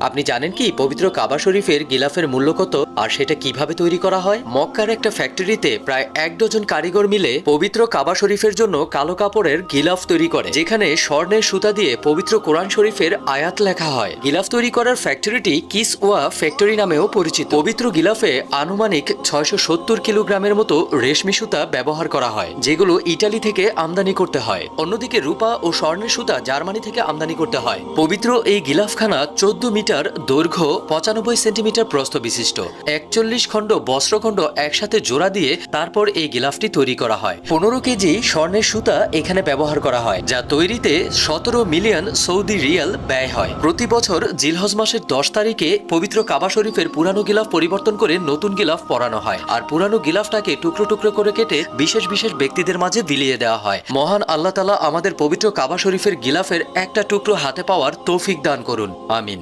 আপনি জানেন কি পবিত্র কাবা শরীফের গিলাফের মূল্য কত আর সেটা কিভাবে তৈরি করা হয়? মক্কার একটা ফ্যাক্টরিতে প্রায় 1 ডজন কারিগর মিলে পবিত্র কাবা শরীফের জন্য কালো কাপড়ের গিলাফ তৈরি করে, যেখানে স্বর্ণের সুতা দিয়ে পবিত্র কোরআন শরীফের আয়াত লেখা হয়। গিলাফ তৈরি করার ফ্যাক্টরিটি কিসওয়া ফ্যাক্টরি নামেও পরিচিত। পবিত্র গিলাফে আনুমানিক 670 কিলোগ্রামের মতো রেশমি সুতা ব্যবহার করা হয়, যেগুলো ইটালি থেকে আমদানি করতে হয়। অন্যদিকে রূপা ও স্বর্ণের সুতা জার্মানি থেকে আমদানি করতে হয়। পবিত্র এই গিলাফখানা 14 মিটার দৈর্ঘ্য, 95 সেন্টিমিটার প্রস্থ বিশিষ্ট। 41 খণ্ড বস্ত্রখণ্ড একসাথে জোড়া দিয়ে তারপর এই গিলাফটি তৈরি করা হয়। 15 কেজি স্বর্ণের সুতা এখানে ব্যবহার করা হয়, যা তৈরিতে 17 মিলিয়ন সৌদি রিয়াল ব্যয় হয়। প্রতি বছর জিলহজ মাসের 10 তারিখে পবিত্র কাবা শরীফের পুরানো গিলাফ পরিবর্তন করে নতুন গিলাফ পরানো হয়, আর পুরানো গিলাফটাকে টুকরো টুকরো করে কেটে বিশেষ বিশেষ ব্যক্তিদের মাঝে বিলিয়ে দেওয়া হয়। মহান আল্লাহ তাআলা আমাদের পবিত্র কাবা শরীফের গিলাফের একটা টুকরো হাতে পাওয়ার তৌফিক দান করুন, আমিন।